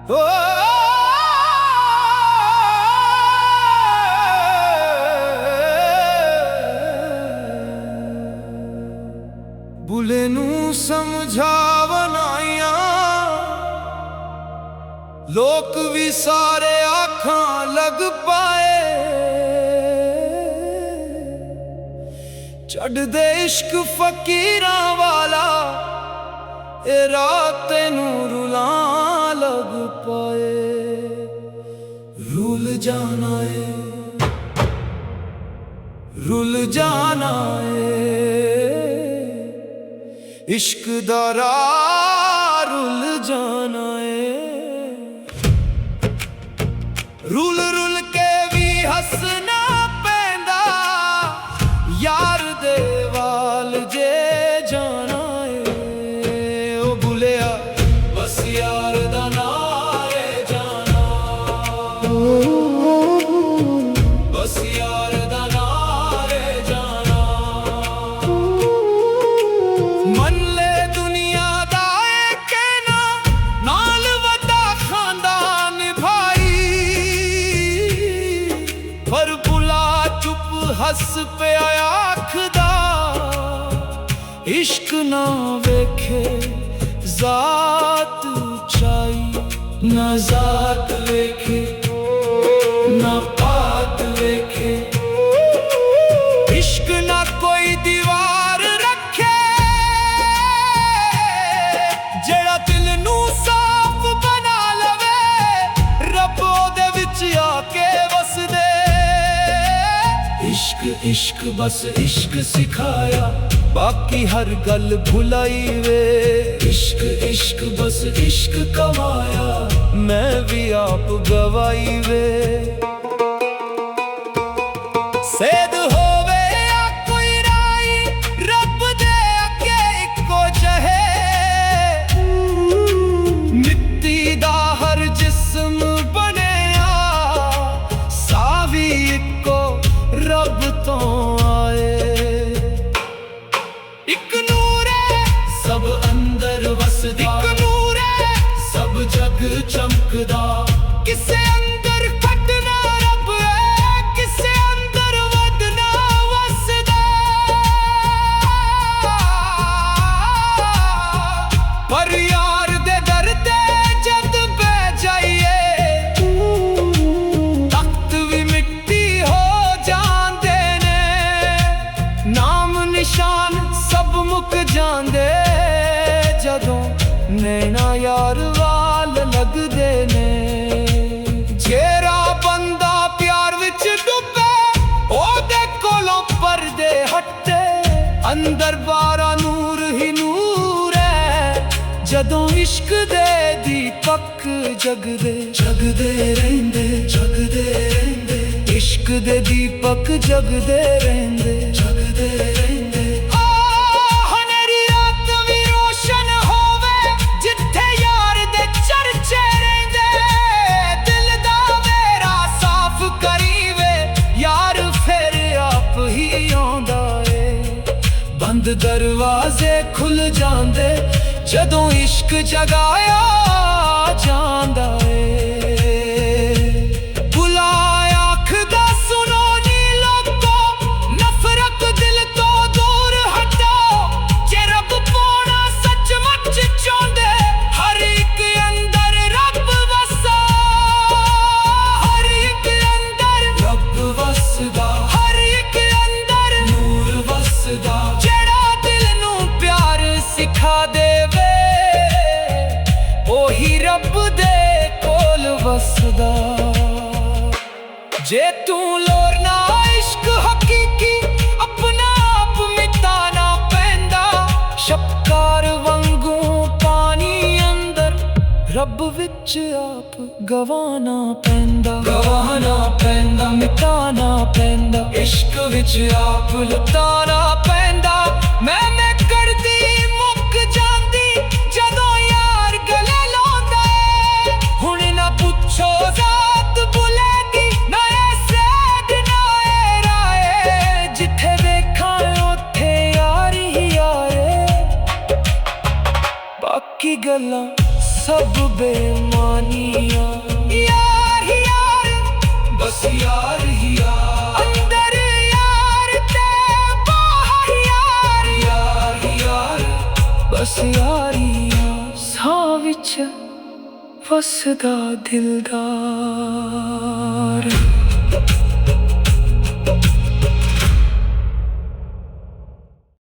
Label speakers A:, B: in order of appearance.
A: ਓ ਬੁਲੇ ਨੂੰ ਸਮਝਾਵਨਾਈਆਂ ਲੋਕ ਵੀ ਸਾਰੇ ਆਖਾਂ ਲੱਗ ਪਾਏ। ਚੜ੍ਹਦੇ ਇਸ਼ਕ ਫਕੀਰਾਂ ਵਾਲਾ ਇਹ ਰਾਤ ਨੂੰ ਰੁਲਾਂ ਲੱਗ ਪਾਏ। ਰੁਲ ਜਾਣਾ ਏ, ਰੁਲ ਜਾਣਾ ਏ, ਇਸ਼ਕ ਦਾ ਰਾਹ ਰੁਲ ਜਾਣਾ ਏ। ਰੁਲ ਰੁਲ ਕੇ ਵੀ ਹੱਸਣਾ ਪੈਂਦਾ ਯਾਰ ਦੇ ਵਾਲ ਜੇ ਜਾਣਾ ਏ। ਉਹ ਭੁੱਲਿਆ ਬਸ ਯਾਰ ਦਾ ਨਾਂ ਏ ਜਾਣਾ, ਬਸ ਯਾਰ ਦਾ ਨਾਂ ਏ ਜਾਣਾ। ਮੰਨ ਲੈ ਦੁਨੀਆ ਦਾ ਏ ਕਹਿਣਾ ਨਾਲ ਵੱਡਾ ਖਾਨਦਾਨ ਭਾਈ, ਪਰ ਬੁਲਾ ਚੁੱਪ ਹੱਸ ਪਿਆ ਆਖਦਾ ਇਸ਼ਕ ਨਾ ਵੇਖੇ ਜ਼ਾਤ ਚਾਈ। ਨਾ ਜ਼ਾਤ ਵੇਖੇ ਨਾ ਪਾਤ ਵੇਖੇ, ਇਸ਼ਕ ਨਾ ਕੋਈ ਦੀਵਾਰ ਰੱਖੇ ਜਿਹੜਾ ਦਿਲ ਨੂੰ ਸਾਫ਼ ਬਣਾ ਲਵੇ ਰੱਬ ਉਹਦੇ ਵਿੱਚ ਆ ਕੇ ਵਸਦੇ। ਇਸ਼ਕ ਇਸ਼ਕ ਬਸ ਇਸ਼ਕ ਸਿਖਾਇਆ ਬਾਕੀ ਹਰ ਗੱਲ ਭੁਲਾਈ ਵੇ। ਇਸ਼ਕ ਇਸ਼ਕ ਬਸ ਇਸ਼ਕ ਕਮਾਇਆ ਮੈਂ ਵੀ ਆਪ ਗਵਾਈ ਵੇ। ਸੇਧ ਹੋਵੇ ਆ ਕੋਈ ਰਾਈ ਰੱਬ ਦੇ ਅੱਗੇ ਇੱਕੋ ਜਿਹੇ, ਮਿੱਟੀ ਦਾ ਹਰ ਜਿਸਮ ਬਣਿਆ ਸਾਹ ਵੀ ਇੱਕੋ ਰੱਬ ਤੋਂ ਆਏ। ਇੱਕ ਨੂਰ ਹੈ ਸਭ ਅੰਦਰ ਵਸਦਾ, ਇੱਕ ਨੂਰ ਹੈ ਸਭ ਜਗ ਚਮਕਦਾ। ਕਿਸੇ ਅੰਦਰ ਘਟਨਾ ਰੱਬ ਹੈ, ਕਿਸੇ ਅੰਦਰ ਵਧਣਾ ਵਸਦਾ। ਪਰ ਯਾਰ ਦੇ ਦਰ ਤੇ ਜਦ ਬਹਿ ਜਾਈਏ ਤਖਤ ਵੀ ਮਿੱਟੀ ਹੋ ਜਾਂਦੇ ਨੇ, ਨਾਮ ਨਿਸ਼ਾਨ ਸਭ ਮੁੱਕ ਜਾਂਦੇ ਜਦੋਂ ਨੈਣਾ ਯਾਰ ਵਾਲ ਲੱਗਦੇ ਨੇ। ਜਿਹੜਾ ਬੰਦਾ ਪਿਆਰ ਵਿੱਚ ਡੁੱਬੇ ਉਹਦੇ ਕੋਲੋਂ ਪਰਦੇ ਹਟੇ, ਅੰਦਰ ਬਾਰਾ ਨੂਰ ਹੀ ਨੂਰ ਹੈ ਜਦੋਂ ਇਸ਼ਕ ਦੇ ਦੀਪਕ ਜਗਦੇ ਜਗਦੇ ਰਹਿੰਦੇ ਜਗਦੇ ਰਹਿੰਦੇ। ਇਸ਼ਕ ਦੇ ਦੀਪਕ ਜਗਦੇ ਰਹਿੰਦੇ ਜਗਦੇ ਰਹਿੰਦੇ। ਬੰਦ ਦਰਵਾਜ਼ੇ ਖੁੱਲ ਜਾਂਦੇ ਜਦੋਂ ਇਸ਼ਕ ਜਗਾਇਆ ਜਾਂਦਾ ਏ। ਬੁਲਾਇਆ ਆਖਦਾ ਸੁਣੋ ਨੀ ਲੋਕੋ ਨਫ਼ਰਤ ਦਿਲ ਤੋਂ ਦੂਰ ਹਟਾਓ। ਜੇ ਰੱਬ ਪਾਉਣਾ ਸੱਚਮੁੱਚ ਚਾਹੁੰਦੇ ਹਰ ਇੱਕ ਅੰਦਰ ਰੱਬ ਵਸਾ, ਹਰ ਇੱਕ ਅੰਦਰ ਰੱਬ ਵਸਦਾ, ਹਰ ਇੱਕ ਅੰਦਰ ਨੂਰ ਵਸਦਾ। ਸਿਖਾ ਦੇਵੇ ਉਹੀ ਰੱਬ ਦੇ ਕੋਲ ਵਸਦਾ। ਜੇ ਤੂੰ ਲੋਰਨਾ ਇਸ਼ਕ ਹਕੀਕੀ ਆਪਣਾ ਆਪ ਮਿਟਾਣਾ ਪੈਂਦਾ, ਸ਼ਬਕਾਰ ਵਾਂਗੂ ਪਾਣੀ ਅੰਦਰ ਰੱਬ ਵਿੱਚ ਆਪ ਗਵਾਣਾ ਪੈਂਦਾ। ਗਵਾਣਾ ਪੈਂਦਾ ਮਿਟਾਣਾ ਪੈਂਦਾ, ਇਸ਼ਕ ਵਿੱਚ ਆਪ ਲੁਟਾਣਾ ਪੈਂਦਾ। ਮੈਂ ਕਰਦੀ ਮੁੱਕ ਜਾਂਦੀ ਜਦੋਂ ਯਾਰ ਗਲੇ ਲਾਉਂਦਾ ਏ। ਹੁਣ ਨਾ ਪੁੱਛੋ ਜ਼ਾਤ ਬੁਲੇਗੀ ਨਾ ਏ ਸੈਦ ਨਾ ਏ ਰਾਏ, ਜਿੱਥੇ ਵੇਖਾਂ ਉੱਥੇ ਯਾਰ ਹੀ ਯਾਰੇ। ਬਾਕੀ ਗੱਲਾਂ ਸਭ ਬੇਮਾਨੀਆਂ। ਯਾਰ ਹੀ ਯਾਰ, ਬਸ ਯਾਰ ਹੀ ਯਾਰ, ਅੰਦਰ ਯਾਰ ਤੇ ਬਾਹਰ ਯਾਰ, ਯਾਰ ਹੀ ਯਾਰ, ਬਸ ਯਾਰ ਹੀ ਯਾਰ, ਸਾਹ ਵਿੱਚ ਵਸਦਾ ਦਿਲਦਾਰ।